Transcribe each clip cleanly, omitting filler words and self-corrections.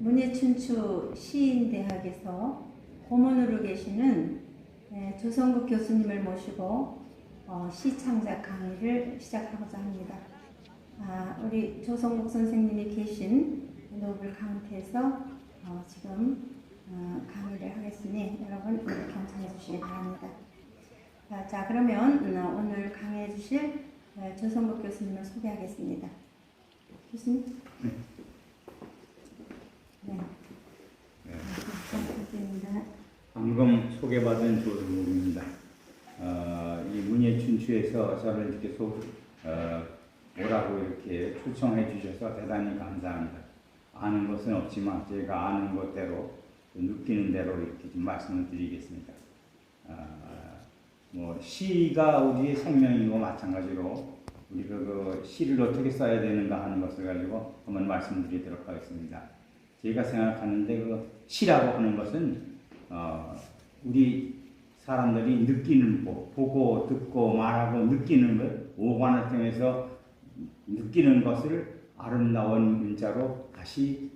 문예춘추 시인대학에서 고문으로 계시는 조성국 교수님을 모시고 시창작 강의를 시작하고자 합니다. 우리 조성국 선생님이 계신 노블 카운티에서 지금 강의를 하겠으니 여러분 경청해 주시기 바랍니다. 자, 그러면 오늘 강의해 주실 조성국 교수님을 소개하겠습니다. 교수님? 네. 방금 소개받은 조성국입니다. 이 문예춘추에서 저를 이렇게 오라고 이렇게 초청해 주셔서 대단히 감사합니다. 아는 것은 없지만 제가 아는 것대로 느끼는 대로 이렇게 좀 말씀을 드리겠습니다. 시가 우리의 생명이고 마찬가지로 우리가 그 시를 어떻게 써야 되는가 하는 것을 가지고 한번 말씀드리도록 하겠습니다. 제가 생각하는데 그 시라고 하는 것은 우리 사람들이 느끼는 것, 보고 듣고 말하고 느끼는 것, 오감을 통해서 느끼는 것을 아름다운 문자로 다시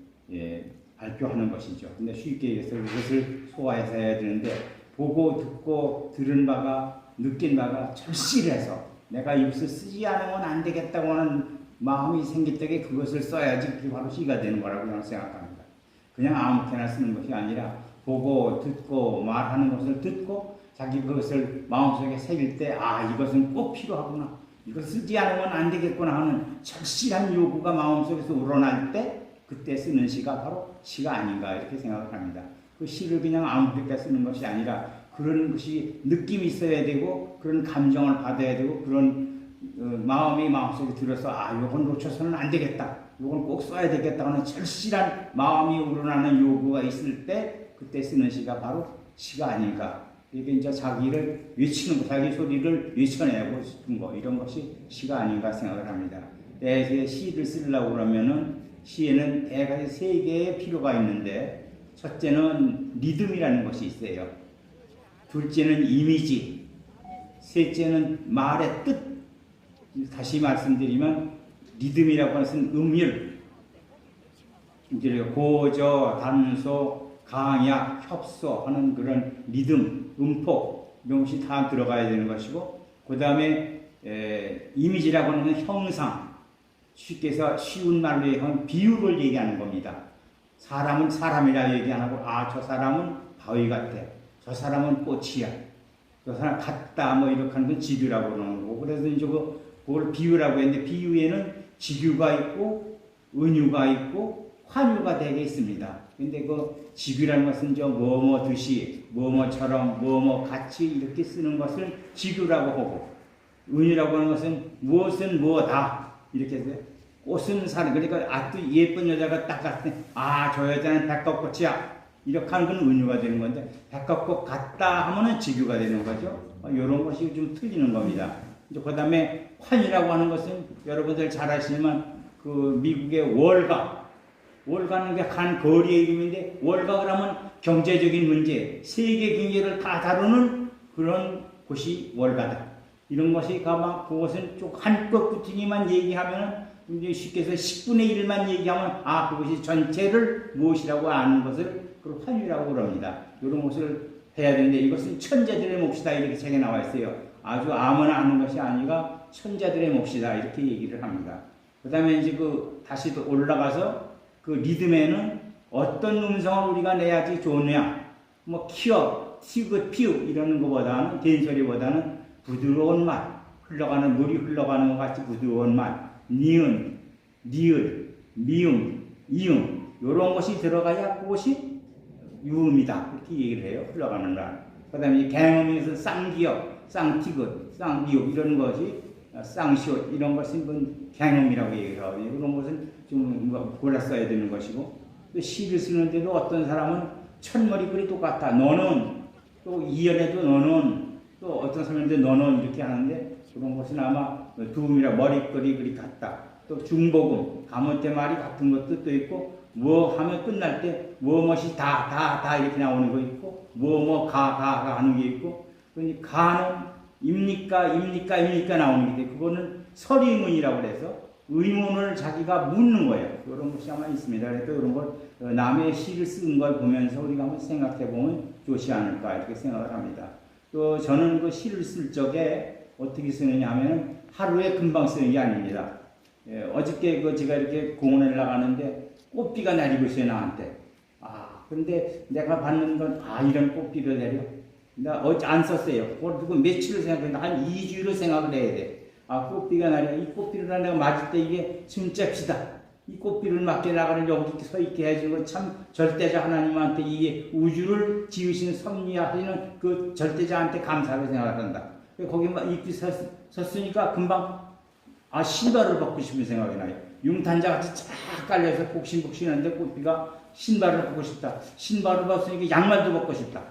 발표하는 것이죠. 근데 쉽게 얘기해서 그것을 소화해서 해야 되는데 보고 듣고 들은 바가 느낀 바가 절실해서 내가 이것을 쓰지 않으면 안 되겠다고 하는 마음이 생길 때 그것을 써야지 그게 바로 시가 되는 거라고 저는 생각합니다. 그냥 아무렇게나 쓰는 것이 아니라 보고 듣고 말하는 것을 듣고 자기 그것을 마음속에 새길 때 이것은 꼭 필요하구나. 이거 쓰지 않으면 안 되겠구나 하는 절실한 요구가 마음속에서 우러날 때 그때 쓰는 시가 바로 시가 아닌가 이렇게 생각을 합니다. 그 시를 그냥 아무렇게 쓰는 것이 아니라 그런 것이 느낌이 있어야 되고 그런 감정을 받아야 되고 그런 마음이 마음속에 들어서 요건 놓쳐서는 안 되겠다. 요건 꼭 써야 되겠다 하는 절실한 마음이 우러나는 요구가 있을 때 그때 쓰는 시가 바로 시가 아닌가. 이게 이제 자기를 외치는 거, 자기 소리를 외쳐내고 싶은 거, 이런 것이 시가 아닌가 생각을 합니다. 대개 시를 쓰려고 그러면은 시에는 대개 세 개의 필요가 있는데, 첫째는 리듬이라는 것이 있어요. 둘째는 이미지, 셋째는 말의 뜻. 다시 말씀드리면 리듬이라고 하는 것은 음율, 이제 고저, 단소, 강약, 협소 하는 그런 리듬, 음폭 이런 것이 다 들어가야 되는 것이고, 그 다음에 이미지라고 하는 형상, 쉽게 해서 쉬운 말로 얘기하면 비유를 얘기하는 겁니다. 사람은 사람이라 얘기 안 하고 저 사람은 바위 같아, 저 사람은 꽃이야, 저 사람 같다 이렇게 하는 건 지류라고 그러는 거고, 그래서 이제 그걸 비유라고 했는데 비유에는 지류가 있고 은유가 있고 환유가 되게 있습니다. 근데 그 지규라는 것은 뭐뭐듯이, 뭐뭐처럼, 뭐뭐 같이 이렇게 쓰는 것을 지규라고 하고, 은유라고 하는 것은 무엇은 뭐다 이렇게 해서 꽃은 사람, 그러니까 예쁜 여자가 딱 갔을 때 저 여자는 백합꽃이야 이렇게 하는 건 은유가 되는 건데, 백합꽃 같다 하면은 지규가 되는 거죠. 이런 것이 좀 틀리는 겁니다. 그 다음에 환이라고 하는 것은 여러분들 잘 아시지만 그 미국의 월가는 한 거리의 이름인데, 월가 그러면 경제적인 문제, 세계 경제를 다 다루는 그런 곳이 월가다. 이런 것이 가만 그것은 좀 한껏 붙이기만 얘기하면 이제 쉽게 해서 10분의 1만 얘기하면 그것이 전체를 무엇이라고 아는 것을 그 환유라고 그럽니다. 이런 것을 해야 되는데, 이것은 천재들의 몫이다 이렇게 책에 나와 있어요. 아주 아무나 하는 것이 아니라 천재들의 몫이다 이렇게 얘기를 합니다. 그 다음에 이제 다시 또 올라가서 그 리듬에는 어떤 음성을 우리가 내야지 좋으냐, 키어, 티귿, 피읍 이러는 것보다는, 된소리보다는 부드러운 말, 흘러가는 물이 흘러가는 것 같이 부드러운 말, 니은, 니을, 미음, 이음 이런 것이 들어가야 그것이 유음이다 이렇게 얘기를 해요. 흘러가는 말. 그 다음에 갱음에서 쌍기역, 쌍티귿, 쌍미읍 이런 것이 쌍시옷 이런 것은 갱음이라고 얘기를 하고, 이런 것은 좀 골라 써야 되는 것이고, 또 시를 쓰는데도 어떤 사람은 첫머리글이 똑같아. 너는 또 이연에도 너는 또 어떤 사람인데 너는 이렇게 하는데, 그런 것은 아마 두음이라 머리글이 그리 같다. 또 중복음 가문 때 말이 같은 것도 또 있고, 뭐 하면 끝날 때 뭐뭐이 다 이렇게 나오는 거 있고, 가 하는 게 있고, 가는 입니까 나오는 게 있는데, 그거는 서리문이라고 해서 의문을 자기가 묻는 거예요. 그런 것이 아마 있습니다. 그래서 그런 걸 남의 시를 쓴 걸 보면서 우리가 한번 생각해 보면 좋지 않을까 이렇게 생각을 합니다. 또 저는 그 시를 쓸 적에 어떻게 쓰느냐 하면 하루에 금방 쓰는 게 아닙니다. 어저께 제가 이렇게 공원에 나가는데 꽃비가 내리고 있어요, 나한테. 그런데 내가 받는 건, 이런 꽃비를 내려? 나 어제 안 썼어요. 그리고 며칠을 생각했는데, 한 2주를 생각을 해야 돼. 꽃비가 내려. 이 꽃비를 내가 맞을 때 이게 숨잡시다. 이 꽃비를 맞게 나가는 여기 서 있게 해주는 건 참 절대자 하나님한테 이게 우주를 지으신 섭리하시는 그 절대자한테 감사하게 생각을 한다. 거기 잎이 섰으니까 금방, 신발을 벗고 싶은 생각이 나요. 융탄자 같이 쫙 깔려서 복신복신한데 꽃비가 신발을 벗고 싶다. 신발을 벗으니까 양말도 벗고 싶다.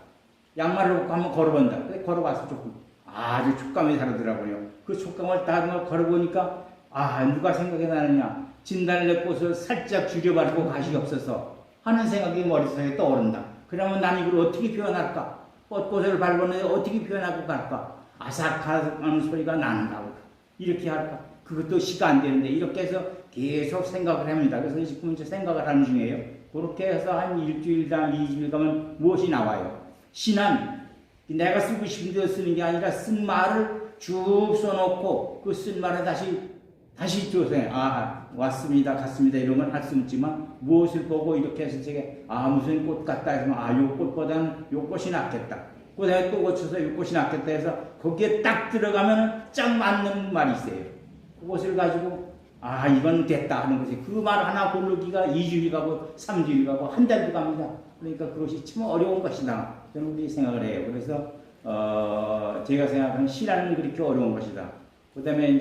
양말을 벗고 한번 걸어본다. 근데 걸어봐서 조금 아주 촉감이 다르더라고요. 그 촉감을 다 걸어보니까 누가 생각이 나느냐. 진달래 꽃을 살짝 줄여바르고 가시 없어서 하는 생각이 머릿속에 떠오른다. 그러면 난 이걸 어떻게 표현할까? 꽃을 밟았는데 어떻게 표현하고 갈까? 아삭하는 소리가 나는다고. 이렇게 할까? 그것도 시가 안 되는데 이렇게 해서 계속 생각을 합니다. 그래서 지금 생각을 하는 중이에요. 그렇게 해서 한 일주일당 2주일 가면 무엇이 나와요? 시는 내가 쓰고 싶은 대로 쓰는 게 아니라 쓴 말을 쭉 써놓고 그 쓴 말을 다시 조사해. 왔습니다, 갔습니다 이런 건 할 수 없지만 무엇을 보고 이렇게 해서 제가 무슨 꽃 같다 해서 요 꽃보다는 요 꽃이 낫겠다. 그 다음에 또 고쳐서 요 꽃이 낫겠다 해서 거기에 딱 들어가면 딱 맞는 말이 있어요. 그것을 가지고 이건 됐다 하는 것이 그 말 하나 고르기가 2주일 가고 3주일 가고 한 달도 갑니다. 그러니까 그것이 참 어려운 것이다. 저는 그렇게 생각을 해요. 그래서 제가 생각하는 시라는 그렇게 어려운 것이다. 그 다음에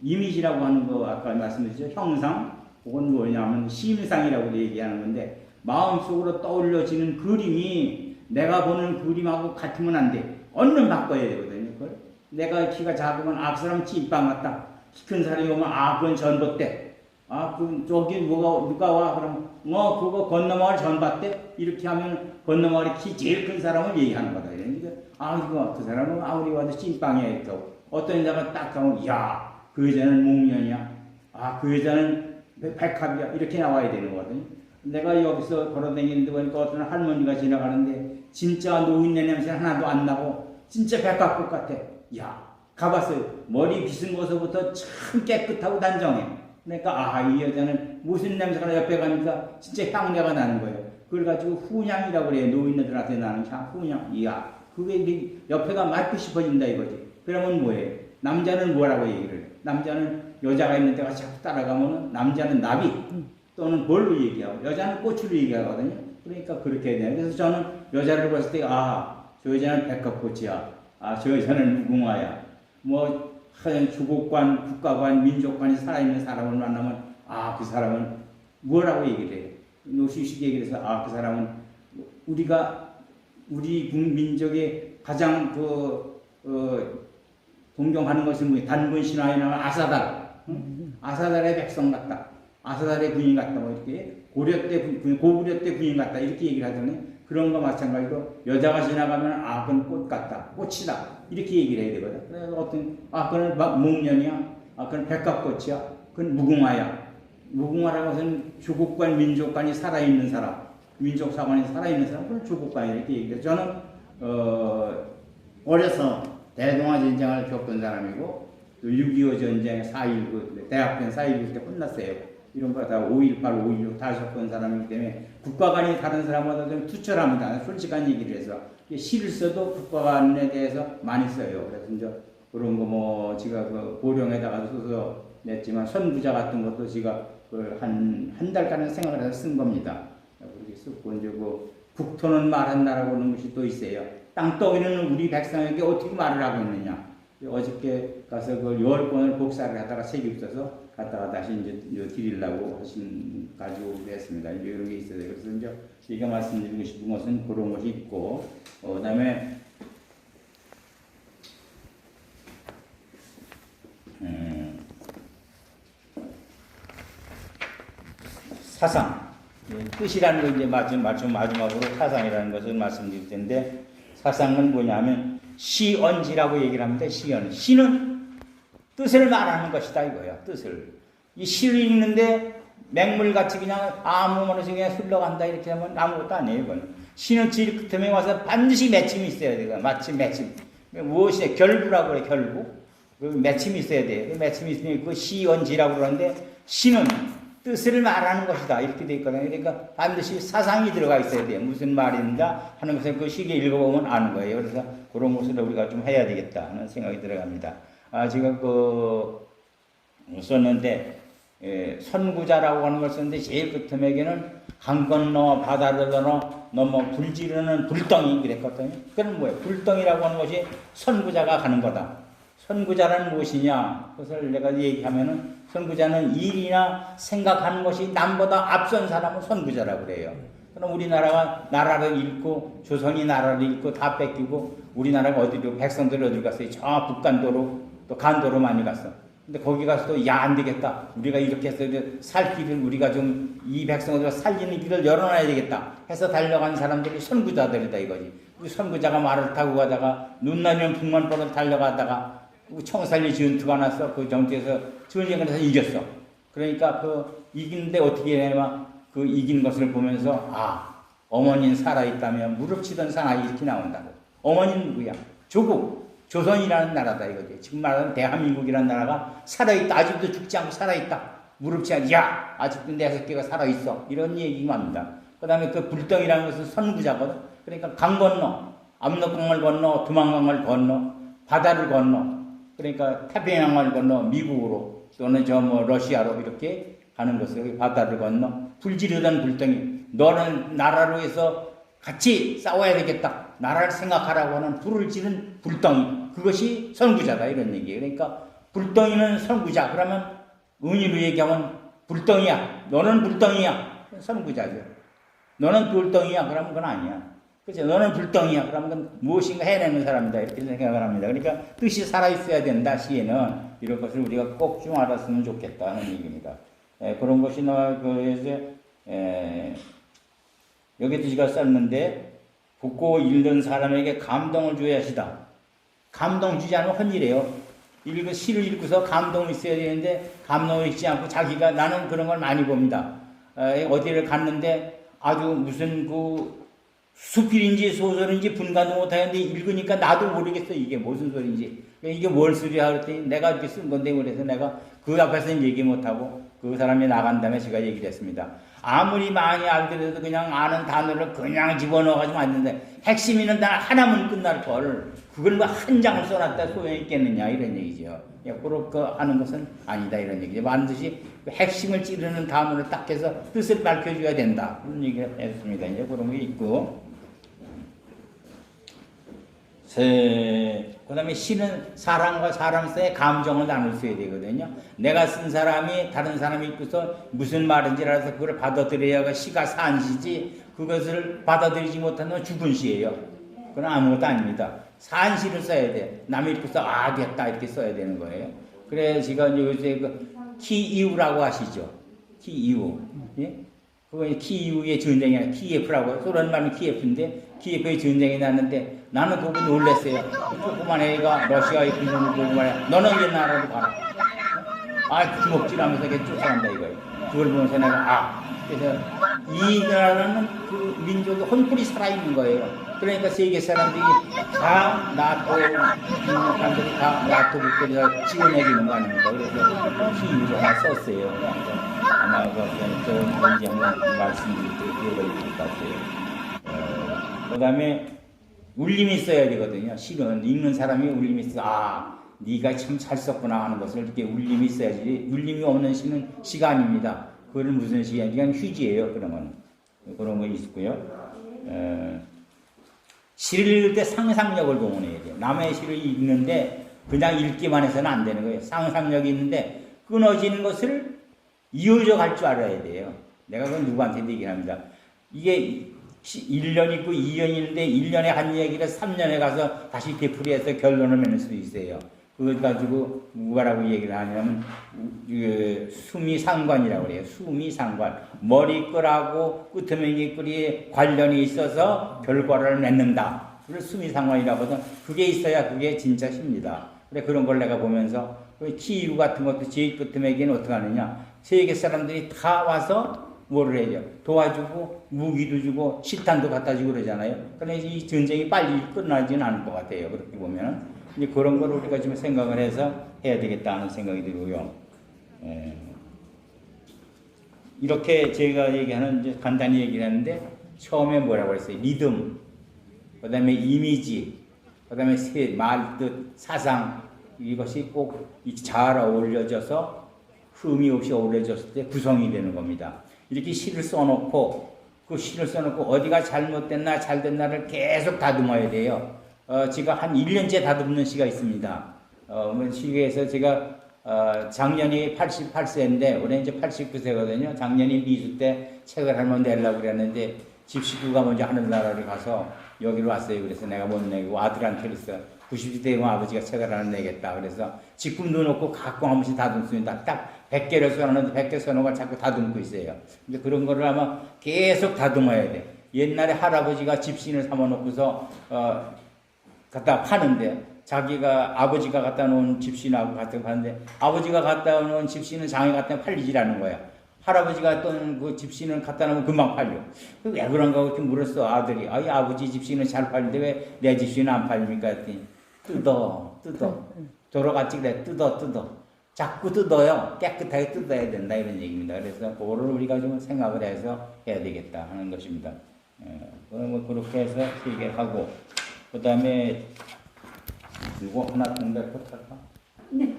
이미지라고 하는 거 아까 말씀드렸죠. 형상 그건 뭐냐면 심상이라고 얘기하는 건데 마음속으로 떠올려지는 그림이 내가 보는 그림하고 같으면 안 돼. 얼른 바꿔야 되거든요. 그걸. 내가 키가 작으면 그 사람 찐빵 같다. 키 큰 사람이 오면 그건 전봇대. 저기 누가 와? 그럼 그거 건너마을 전봇대? 이렇게 하면 건너마을에 키 제일 큰 사람을 얘기하는 거다. 그러니까 그 사람은 아무리 와도 찐빵이야. 있고. 어떤 여자가 딱 가면 그 여자는 목련이야. 그 여자는 백합이야. 이렇게 나와야 되는 거거든요. 내가 여기서 걸어다니는데 보니까 어떤 할머니가 지나가는데 진짜 노인네 냄새 하나도 안 나고 진짜 백합꽃 같아. 가봤어요. 머리 빗은 곳서부터 참 깨끗하고 단정해. 그러니까 이 여자는 무슨 냄새가 옆에 가니까 진짜 향내가 나는 거예요. 그걸 가지고 훈향이라고 그래요. 노인네들한테 나는 훈향. 그게 옆에가 맡고 싶어진다 이거지. 그러면 뭐예요? 남자는 뭐라고 얘기를 해요? 남자는 여자가 있는 데가 자꾸 따라가면 남자는 나비 또는 볼로 얘기하고 여자는 꽃으로 얘기하거든요. 그러니까 그렇게 해야 돼요. 그래서 저는 여자를 봤을 때 저 여자는 백합꽃이야. 저 여자는 무궁화야. 주곡관, 국가관, 민족관이 살아있는 사람을 만나면 그 사람은 뭐라고 얘기를 해요? 노시식 얘기를 해서 그 사람은 우리 민족의 가장 동경하는 것은 단군 신화에 나온 아사달. 아사달의 백성 같다. 아사달의 군인 같다. 이렇게 고구려 때 군인 같다. 이렇게 얘기를 하더니 그런 거 마찬가지로 여자가 지나가면 그건 꽃 같다. 꽃이다. 이렇게 얘기를 해야 되거든. 그래서 그건 목련이야. 그건 백합꽃이야. 그건 무궁화야. 무궁화라는 것은 주국관, 민족관이 살아있는 사람. 민족사관이 살아있는 사람. 그건 주국관이 이렇게 얘기해요. 저는 어려서 대동아 전쟁을 겪은 사람이고 또 6.25 전쟁 4.19 대학병 4.19 때 끝났어요. 이런 거 다 5.18, 5.16 다 겪은 사람이기 때문에 국가관이 다른 사람보다 좀 투철합니다. 솔직한 얘기를 해서 시를 써도 국가관에 대해서 많이 써요. 그래서 그런 거 제가 보령에다가 써서 냈지만 선부자 같은 것도 제가 한 달간은 생각을 해서 쓴 겁니다. 그렇게 쓰고 국토는 말한다라고 하는 것이 또 있어요. 땅덩이는 우리 백성에게 어떻게 말을 하고 있느냐. 어저께 가서 10권을 복사를 하다가 책이 없어서 갔다가 다시 드리려고 가지고 그랬습니다. 이런 게 있어요. 그래서 제가 말씀드리고 싶은 것은 그런 것이 있고, 그 다음에, 사상. 뜻이라는 거 이제 마지막으로 사상이라는 것을 말씀드릴 텐데, 사상은 뭐냐면 시언지라고 얘기를 합니다. 시는 뜻을 말하는 것이다 이거야. 뜻을. 이 시를 읽는데 맹물같이 그냥 아무 모르지 그냥 흘러간다 이렇게 하면 아무것도 아니에요. 그건. 시는 질 끝에 와서 반드시 맺힘이 있어야 돼요. 마치 맺힘. 무엇이냐? 결부라고 그래, 결부. 그 맺힘이 있어야 돼요. 그 맺힘이 있으니 그 시언지라고 그러는데 시는 뜻을 말하는 것이다. 이렇게 돼 있거든요. 그러니까 반드시 사상이 들어가 있어야 돼요. 무슨 말인가 하는 것을 그 시를 읽어보면 아는 거예요. 그래서 그런 것을 우리가 좀 해야 되겠다 하는 생각이 들어갑니다. 제가 썼는데, 선구자라고 하는 걸 썼는데, 제일 끝에에게는 강 건너, 바다를 넘어 불 지르는 불덩이, 그랬거든요. 그건 뭐예요? 불덩이라고 하는 것이 선구자가 가는 거다. 선구자는 무엇이냐? 그것을 내가 얘기하면은, 선구자는 일이나 생각하는 것이 남보다 앞선 사람은 선구자라고 그래요. 그럼 우리나라가 나라를 잃고, 조선이 나라를 잃고 다 뺏기고, 우리나라가 어디로, 백성들이 어디로 갔어요? 저 북간도로, 또 간도로 많이 갔어. 근데 거기 가서도 야 안 되겠다. 우리가 이렇게 해서 살 길을 우리가 좀 이 백성들을 살리는 길을 열어놔야 되겠다. 해서 달려간 사람들이 선구자들이다 이거지. 그 선구자가 말을 타고 가다가 눈 나면 북만보로 달려가다가 청살리 전투가 나서 그 전투에서 전쟁을 해서 이겼어. 그러니까 그 이기는데 어떻게 해냐면 그 이긴 것을 보면서 어머니는 살아있다면 무릎치던 사나이 이렇게 나온다고. 어머니는 누구야? 조국. 조선이라는 나라다 이거지. 지금 말하는 대한민국이라는 나라가 살아있다. 아직도 죽지 않고 살아있다. 무릎치야. 야 아직도 내 새끼가 살아있어. 이런 얘기가 납니다. 그 다음에 그 불덩이라는 것은 선구자거든. 그러니까 강 건너, 압록강을 건너, 두만강을 건너, 바다를 건너, 그러니까 태평양을 건너 미국으로 또는 러시아로 이렇게 가는 것을 바다를 건너 불지르던 불덩이. 너는 나라로 해서 같이 싸워야 되겠다. 나라를 생각하라고 하는 불을 지른 불덩이. 그것이 선구자다 이런 얘기예요. 그러니까 불덩이는 선구자. 그러면 은유로 얘기하면 불덩이야. 너는 불덩이야. 선구자죠. 너는 불덩이야. 그러면 그건 아니야. 그렇죠? 너는 불덩이야. 그러면 그건 무엇인가 해내는 사람이다. 이렇게 생각을 합니다. 그러니까 뜻이 살아있어야 된다. 시에는 이런 것을 우리가 꼭 좀 알았으면 좋겠다 하는 얘기입니다. 그런 것이 여기도 제가 썼는데 듣고 읽는 사람에게 감동을 줘야 하시다. 감동 주지 않으면 헛일이에요. 시를 읽고서 감동이 있어야 되는데 감동이 있지 않고 자기가 나는 그런 걸 많이 봅니다. 어디를 갔는데 아주 무슨 수필인지 소설인지 분간도 못하는데 읽으니까 나도 모르겠어. 이게 무슨 소리인지. 이게 뭘 소리야 그랬더니 내가 이렇게 쓴 건데 그래서 내가 그 앞에서는 얘기 못하고 그 사람이 나간 다음에 제가 얘기를 했습니다. 아무리 많이 알더라도 그냥 아는 단어를 그냥 집어넣어가지고 왔는데 핵심 있는 단어 하나면 끝날 걸 그걸 한 장을 써놨다 소용이 있겠느냐 이런 얘기죠. 그렇게 하는 것은 아니다 이런 얘기죠. 반드시 핵심을 찌르는 단어를 딱 해서 뜻을 밝혀줘야 된다 그런 얘기를 했습니다. 이제 그런 게 있고 그 다음에 시는 사람과 사람 사이의 감정을 나눌 수 있어야 되거든요. 내가 쓴 사람이 다른 사람이 있고서 무슨 말인지 알아서 그걸 받아들여야 시가 산 시지 그것을 받아들이지 못하면 죽은 시예요. 그건 아무것도 아닙니다. 산 시를 써야 돼. 남이 읽고서 됐다 이렇게 써야 되는 거예요. 그래서 제가 요새 키이우라고 하시죠. 키이우. 예? 그건 키이우의 전쟁이 아니라 키예프라고 소련 말은 키예프인데 키예프의 전쟁이 났는데 나는 그거 놀랐어요. 조그만 애가 러시아에 군인을 보고 말이야. 너는 이 나라로 가라. 주먹질하면서 이렇게 쫓아간다 이거예요. 그걸 보면서 내가 그래서 이 나라는 그 민족의 혼불이 살아있는 거예요. 그러니까 세계 사람들이 다 나토 사람들이 다 나토 국들이 지원해주는 거 아닙니까? 그래서 키이우를 하나 썼어요. 아마 뭔지 한번 말씀드릴 때 기회가 있을 것 같아요. 그 다음에 울림이 있어야 되거든요. 시는 읽는 사람이 울림이 있어. 네가 참 잘 썼구나 하는 것을 이렇게 울림이 있어야지. 울림이 없는 시는 시가 아닙니다. 그거는 무슨 시야? 그냥 휴지예요. 그런 건. 그런 거 있고요. 시를 읽을 때 상상력을 동원해야 돼요. 남의 시를 읽는데 그냥 읽기만 해서는 안 되는 거예요. 상상력이 있는데 끊어지는 것을 이어져 갈 줄 알아야 돼요. 내가 그건 누구한테 얘기합니다. 이게 1년 있고 2년 있는데 1년에 한 얘기를 3년에 가서 다시 되풀이해서 결론을 맺을 수도 있어요. 그걸 가지고 뭐라고 얘기를 하냐면 수미상관이라고 그래요. 수미상관. 머리끌하고 끄트머리끌이 관련이 있어서 결과를 맺는다. 그걸 수미상관이라고 하거든. 그게 있어야 그게 진짜 시입니다. 그래 그런 걸 내가 보면서 키이우 같은 것도 제일 끝에기는 어떻게 하느냐. 세계 사람들이 다 와서 뭐를 해요? 도와주고 무기도 주고 식단도 갖다 주고 그러잖아요. 그러나 이 전쟁이 빨리 끝나지는 않을 것 같아요. 그렇게 보면은 이제 그런 걸 우리가 좀 생각을 해서 해야 되겠다는 생각이 들고요. 이렇게 제가 얘기하는 이제 간단히 얘기를 했는데 처음에 뭐라고 했어요? 리듬, 그다음에 이미지, 그다음에 말뜻, 사상 이것이 꼭 잘 어울려져서 흠이 없이 어울려졌을 때 구성이 되는 겁니다. 이렇게 시를 써놓고 그 시를 써놓고 어디가 잘못됐나 잘됐나를 계속 다듬어야 돼요. 제가 한 1년째 다듬는 시가 있습니다. 시에서 제가 작년이 88세인데 올해 이제 89세거든요. 작년이 미수 때 책을 한번 내려고 그랬는데 집식구가 먼저 하늘나라를 가서 여기로 왔어요. 그래서 내가 못 내고 아들한테 그랬어. 90세 되면 아버지가 책을 하나 내겠다. 그래서 지금도 놓고 가끔 한 번씩 다듬습니다. 딱 100개를 써놨는데 100개 써놓은 자꾸 다듬고 있어요. 근데 그런 거를 아마 계속 다듬어야 돼. 옛날에 할아버지가 집신을 삼아놓고서 갖다 파는데 자기가 아버지가 갖다 놓은 집신하고 갖다 파는데 아버지가 갖다 놓은 집신은 장에 갖다 팔리질 않는 거야. 할아버지가 어떤 그 집신을 갖다 놓으면 금방 팔려. 왜 그런가 이렇게 물었어 아들이. 아이 아버지 집신은 잘 팔리는데 왜 내 집신은 안 팔립니까? 했더니 뜯어 돌아갔지 그래 뜯어 자꾸 뜯어요. 깨끗하게 뜯어야 된다 이런 얘기입니다. 그래서 그거를 우리가 좀 생각을 해서 해야 되겠다 하는 것입니다. 뭐 그렇게 해서 얘기하고 그 다음에 이거 하나 동백꽃 할까? 네.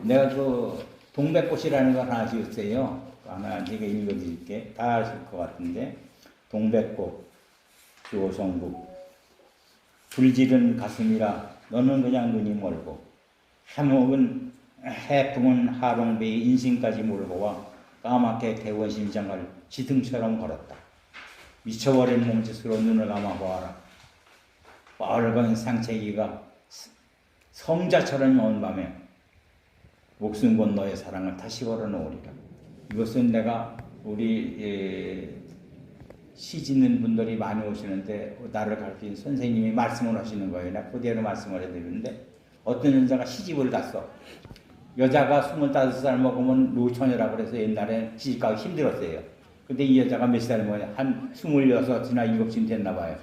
내가 그 동백꽃이라는 걸 하나 지었어요. 하나 제가 읽어드릴게. 다 아실 것 같은데 동백꽃 조성국 불지른 가슴이라 너는 그냥 눈이 멀고 해묵은 해풍은 하롱배의 인심까지 몰고와 까맣게 태운 심장을 지등처럼 걸었다. 미쳐버린 몸짓으로 눈을 감아보아라. 빨간 상체기가 성자처럼 온 밤에 목숨 건 너의 사랑을 다시 걸어놓으리라. 이것은 내가 우리 시 짓는 분들이 많이 오시는데 나를 가르친 선생님이 말씀을 하시는 거예요. 나 그대로 말씀을 해드리는데 어떤 여자가 시집을 갔어. 여자가 25살 먹으면 노처녀라고 그래서 옛날에 시집가기 힘들었어요. 근데 이 여자가 몇 살 먹냐? 한 26이나 7쯤 됐나 봐요.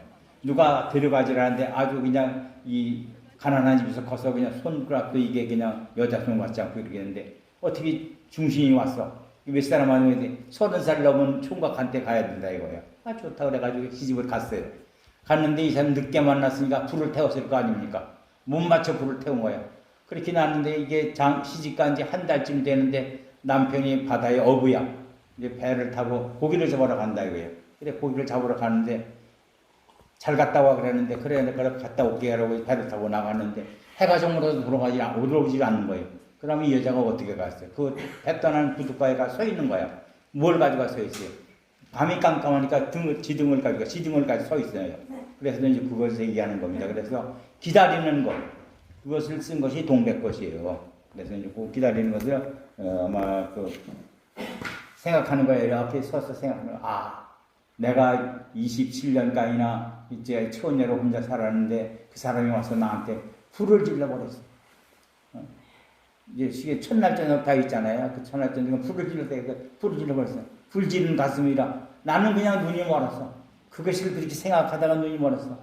누가 데려가지라는데 아주 그냥 이 가난한 집에서 커서 그냥 손가락도 이게 그냥 여자 손 같지 않고 이렇게 했는데 어떻게 중신이 왔어? 몇 사람 하는데 30살 넘은 총각한테 가야 된다 이거야. 아 좋다 그래가지고 시집을 갔어요. 갔는데 이 사람 늦게 만났으니까 불을 태웠을 거 아닙니까? 못 맞춰 불을 태운 거야. 그렇게 났는데 이게 시집 간 지 한 달쯤 되는데 남편이 바다에 어부야. 이제 배를 타고 고기를 잡으러 간다 이거예요. 그래 고기를 잡으러 가는데 잘 갔다 와 그랬는데 그래 내가 갔다 올게 하라고 배를 타고 나갔는데 해가 정물어서 들어오지 않는 거예요. 그러면 이 여자가 어떻게 갔어요? 그 배 떠난 부둣가에 가 서 있는 거야. 뭘 가지고 서 있어요? 밤이 깜깜하니까 지등을 가지고 서 있어요. 그래서 이제 그것을 얘기하는 겁니다. 그래서 기다리는 것, 그것을 쓴 것이 동백꽃이에요. 그래서 이제 그 기다리는 것을 아마 그 생각하는 거예요. 이렇게 서서 생각하는 거예요. 아, 내가 27년간이나 이제 처녀로 혼자 살았는데 그 사람이 와서 나한테 불을 질러버렸어. 이제 첫날 저녁 다 있잖아요. 그 첫날 저녁에 불을 질러버렸어. 불 지른 가슴이라 나는 그냥 눈이 멀었어. 그것을 그렇게 생각하다가 눈이 멀었어.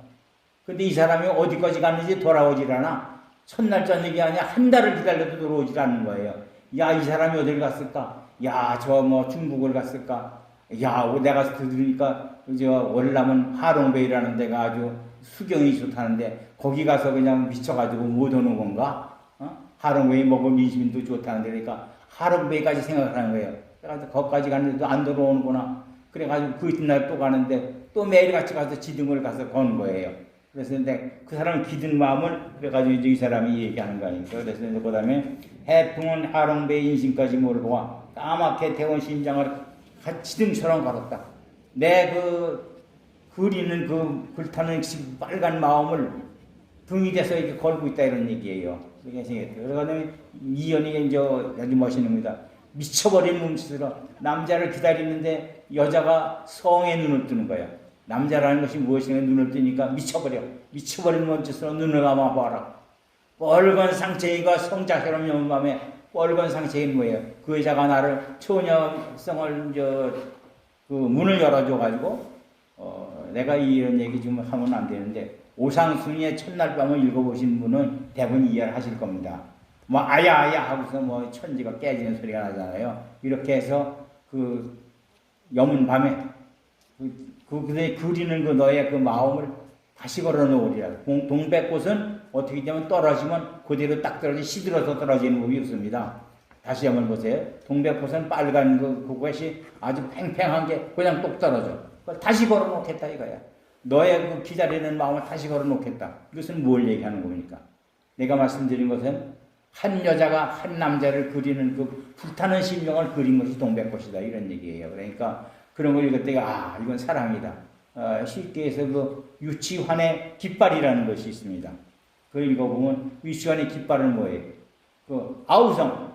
근데 이 사람이 어디까지 갔는지 돌아오질 않아. 첫날 저녁이 아니라 한 달을 기다려도 돌아오질 않는 거예요. 야, 이 사람이 어딜 갔을까? 야, 저 뭐 중국을 갔을까? 야, 내가 들으니까 이제 월남은 하롱베이라는 데가 아주 수경이 좋다는데 거기 가서 그냥 미쳐가지고 못 오는 건가? 하롱베이 먹으면 민심도 좋다는데 그러니까 하롱베이까지 생각을 하는 거예요. 그래가지고 거기까지 갔는데도 안 돌아오는구나. 그래가지고 그 이튿날 또 가는데 또 매일같이 가서 지등을 가서 거는 거예요. 그래서 근데 그 사람은 기든 마음을 그래가지고 이제 이 사람이 얘기하는 거 아닙니까? 그래서 이제 그 다음에 해풍은 하롱베이 인심까지 모르고 와 까맣게 태운 심장을 지등처럼 걸었다. 내 그 그리는 그 불타는 빨간 마음을 등이 돼서 이렇게 걸고 있다 이런 얘기예요. 그렇게 생각해요. 그러니까 이연이 이제 아주 멋있는 겁니다. 미쳐버린 몸짓으로 남자를 기다리는데 여자가 성에 눈을 뜨는 거야. 남자라는 것이 무엇인가 눈을 뜨니까 미쳐버린 몸짓으로 눈을 감아봐라. 빨간 상체가 성자처럼 여는 밤에 뻘건 상처인 뭐예요? 그 여자가 나를 처녀성을 그 문을 열어줘가지고 내가 이런 얘기 좀 하면 안 되는데 오상순이의 첫날 밤을 읽어보신 분은 대부분 이해를 하실 겁니다. 뭐 아야 하고서 뭐 천지가 깨지는 소리가 나잖아요. 이렇게 해서 그 여문 밤에 그들이 그리는 그 너의 그 마음을 다시 걸어놓으리라. 동백꽃은 어떻게 되면 떨어지면 그대로 딱 떨어지 시들어서 떨어지는 법이 없습니다. 다시 한번 보세요. 동백꽃은 빨간 그것이 아주 팽팽한 게 그냥 똑 떨어져. 그걸 다시 걸어놓겠다 이거야. 너의 그 기다리는 마음을 다시 걸어놓겠다. 이것은 뭘 얘기하는 겁니까? 내가 말씀드린 것은 한 여자가 한 남자를 그리는 그 불타는 심령을 그린 것이 동백꽃이다 이런 얘기예요. 그러니까 그런 걸 읽을 때가 이건 사랑이다. 쉽게 해서 그 유치환의 깃발이라는 것이 있습니다. 그걸 읽어보면 유치환의 깃발은 뭐예요? 그 아우성.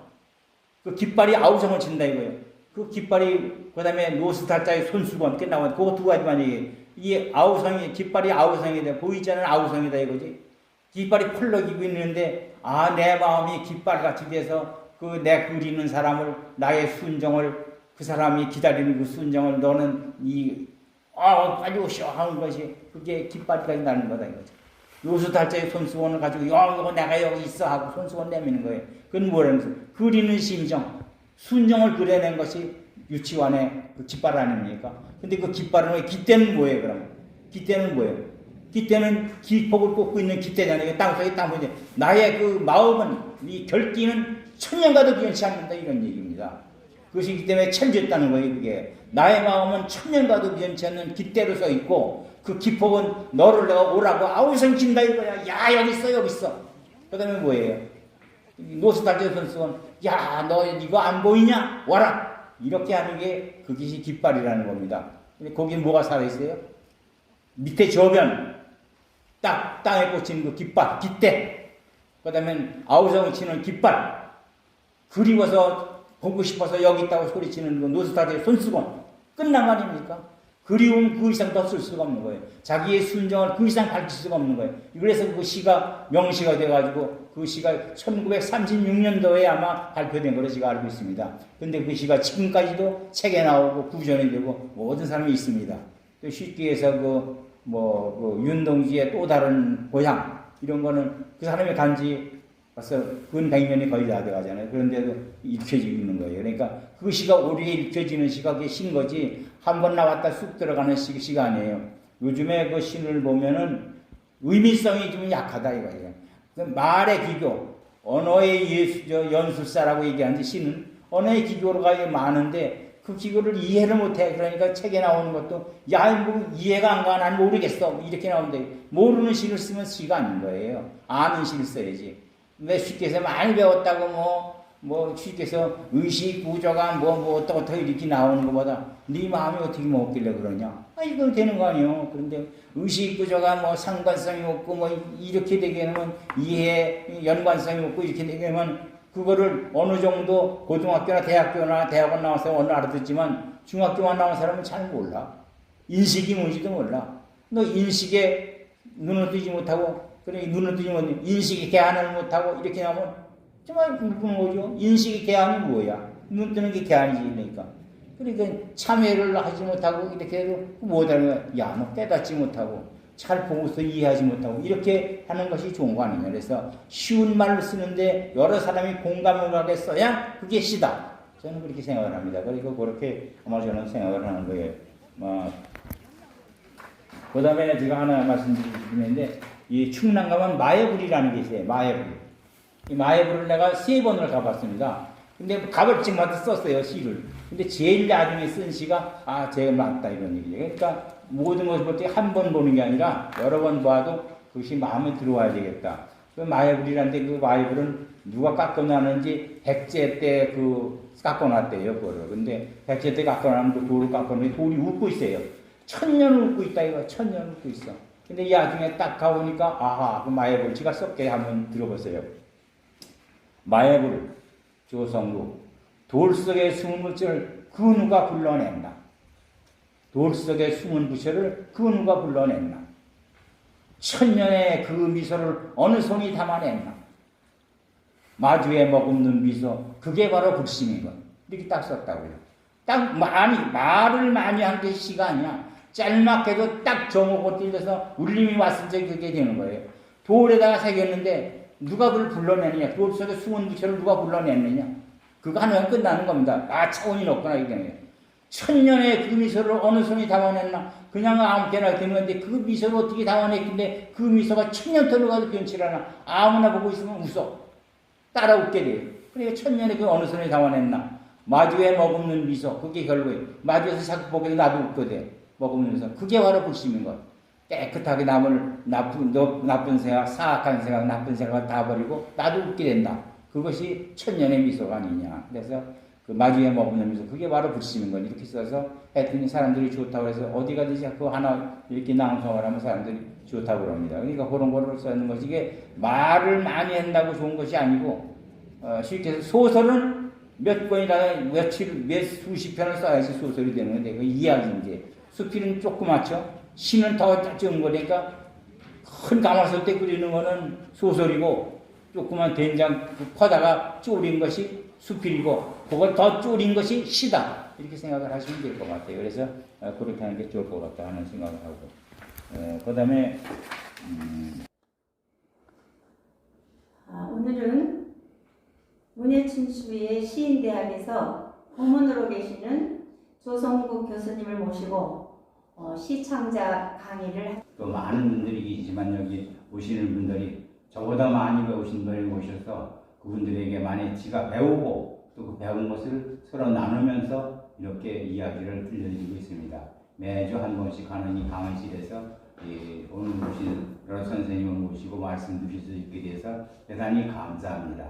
그 깃발이 아우성을 친다 이거예요. 그 깃발이 그 다음에 노스타자의 손수건 끝나고 그거 두 가지만 얘기해요. 이 아우성이 깃발이 아우성이 돼 보이지 않는 아우성이다 이거지. 깃발이 펄럭이고 있는데 내 마음이 깃발같이 돼서 그 내 그리는 사람을 나의 순정을 그 사람이 기다리는 그 순정을 너는 빨리 오시오 하는 것이 그게 깃발까지 나는 거다 이거죠. 요수달자의 손수건을 가지고 이거 내가 여기 있어 하고 손수건 내미는 거예요. 그건 뭐라는 거예요? 그리는 심정, 순정을 그려낸 것이 유치원의 그 깃발 아닙니까? 근데 그 깃발은 깃대는 뭐예요 그럼? 깃대는 뭐예요? 깃대는 기폭을 꽂고 있는 깃대잖아요. 땅속에 땅속에 나의 그 마음은 이 결기는 천년가도 변치 않는다 이런 얘기입니다. 그것이기 때문에 천지였다는 거예요. 그게 나의 마음은 천년가도 변치 않는 깃대로 써 있고 그 기폭은 너를 내가 오라고 아우성 친다 이거야. 야 여기 있어 여기 있어. 그다음에 뭐예요? 노스탈지아 선수는 야 너 이거 안 보이냐 와라 이렇게 하는 게 그것이 깃발이라는 겁니다. 근데 거기 뭐가 살아 있어요? 밑에 저변 딱 땅에 꽂힌 그 깃발 깃대. 그다음에 아우성을 치는 깃발 그리워서 보고 싶어서 여기 있다고 소리치는 그 노스타드의 손수건 끝난 거 아닙니까? 그리움 그 이상 더 쓸 수가 없는 거예요. 자기의 순정을 그 이상 밝힐 수가 없는 거예요. 그래서 그 시가 명시가 돼가지고 그 시가 1936년도에 아마 발표된 걸로 제가 알고 있습니다. 근데 그 시가 지금까지도 책에 나오고 구전이 되고 모든 사람이 있습니다. 또 쉽게 해서 그 윤동주의 또 다른 고향 이런 거는 그 사람이 간지 벌써 근 100년이 거의 다 돼가잖아요. 그런데도 읽혀지고 있는 거예요. 그러니까 그 시가 오래 읽혀지는 시가 그게 신 거지 한 번 나왔다 쑥 들어가는 시가 아니에요. 요즘에 그 신을 보면은 의미성이 좀 약하다 이거예요. 그 말의 기교, 언어의 연술사라고 얘기하는데 신은 언어의 기교가 많은데 그 기교를 이해를 못해. 그러니까 책에 나오는 것도 뭐 이해가 안 가. 난 모르겠어. 이렇게 나오는데 모르는 시를 쓰면 시가 아닌 거예요. 아는 시를 써야지. 근데 쉽게 해서 많이 배웠다고 쉽게 해서 의식 구조가 어떻게 이렇게 나오는 것보다 네 마음이 어떻게 먹길래 그러냐. 이거 되는 거 아니에요. 그런데 의식 구조가 상관성이 없고 이렇게 되게 되면 이해 연관성이 없고 이렇게 되게 되면 그거를 어느 정도 고등학교나 대학교나 대학원 나와서 어느 알아듣지만 중학교만 나온 사람은 잘 몰라. 인식이 뭔지도 몰라. 너 인식에 눈을 뜨지 못하고 그러니 눈을 뜨지 못하고 인식의 개안을 못하고 이렇게 나오면 정말 궁금한 거죠. 인식의 개안이 뭐야? 눈 뜨는 게 개안이지 그러니까 참회를 하지 못하고 이렇게 해도 못하는 거야. 너 깨닫지 못하고 잘 보고서 이해하지 못하고 이렇게 하는 것이 좋은 거 아니냐. 그래서 쉬운 말로 쓰는데 여러 사람이 공감을 하게 써야 그게 시다. 저는 그렇게 생각을 합니다. 그리고 그렇게 아마 저는 생각을 하는 거예요. 그 다음에 제가 하나 말씀드리는데 이 충남 가면 마예불이라는 게 있어요. 마예불. 이 마예불을 내가 3번을 가봤습니다. 근데 가벌증마다 썼어요, 시를. 근데 제일 나중에 쓴 시가 제일 맞다 이런 얘기예요. 그러니까 모든 것을 볼 때 한 번 보는 게 아니라 여러 번 봐도 그것이 마음에 들어와야 되겠다. 그 마예불이라는데 그 마예불은 누가 깎아놨는지 백제 때 깎아놨대요, 그거를. 근데 백제 때 깎아놨는 그 돌을 깎아놨는데 돌이 웃고 있어요. 1000년을 웃고 있다 이거. 1000년 웃고 있어. 근데 이 나중에 딱 가보니까 그 마예불 제가 썩게 한번 들어보세요. 마예불 조성국 돌 속에 숨은 부처를 그 누가 불러냈나? 돌 속에 숨은 부처를 그 누가 불러냈나? 1000년의 그 미소를 어느 손이 담아냈나? 마주에 머금는 미소, 그게 바로 불심인 것. 이렇게 딱 썼다고요. 딱 말을 많이 한 게 시가 아니야. 짤막해도 딱 정오고 찔려서 울림이 왔을 때 그게 되는 거예요. 돌에다가 새겼는데 누가 그걸 불러내느냐. 돌 속에 숨은 부처를 누가 불러내느냐. 그거 하면 끝나는 겁니다. 차원이 높거나 이게. 천년의 그 미소를 어느 손이 담아냈나. 그냥 아무데나 된 건데 그 미소를 어떻게 담아냈길래 그 미소가 천년토록 가도 변치 않아. 아무나 보고 있으면 웃어. 따라 웃게 돼요. 그러니까 천년의 그 어느 손에 담아냈나. 마주에 머금는 미소. 그게 결국에 마주에서 자꾸 보게 나도 웃게 돼. 먹으면서 그게 바로 불심인 것. 깨끗하게 남을 나쁜 생각, 사악한 생각, 나쁜 생각을 다 버리고 나도 웃게 된다. 그것이 천년의 미소가 아니냐. 그래서 그 마주에 머금는 미소, 그게 바로 불심인 것. 이렇게 써서 했더니 사람들이 좋다고 해서 어디 가든지 그 하나 이렇게 낭송을 하면 사람들이 좋다고 그럽니다. 그러니까 그런 거를 쓰는 것이 이게 말을 많이 한다고 좋은 것이 아니고 쉽게 해서 소설은 몇 권이나 몇 수십 편을 써야지 소설이 되는 건데 그 이야기인데 수필은 조그맣죠. 시는 더 적은 거니까 큰 가마솥 때 그리는 거는 소설이고 조그만 된장 퍼다가 졸인 것이 수필이고 그걸 더 졸인 것이 시다. 이렇게 생각을 하시면 될 것 같아요. 그래서 그렇게 하는 게 좋을 것 같다 하는 생각을 하고 그 다음에 오늘은 문예춘추의 시인대학에서 고문으로 계시는 조성국 교수님을 모시고 시창작 강의를 또 많은 분들이 계시지만 여기 오시는 분들이 저보다 많이 배우신 분이 오셔서 그분들에게 많이 지가 배우고 또 그 배운 것을 서로 나누면서 이렇게 이야기를 들려드리고 있습니다. 매주 한 번씩 하는 이 강의실에서 오늘 오신 여러 선생님을 모시고 말씀 드릴 수 있게 돼서 대단히 감사합니다.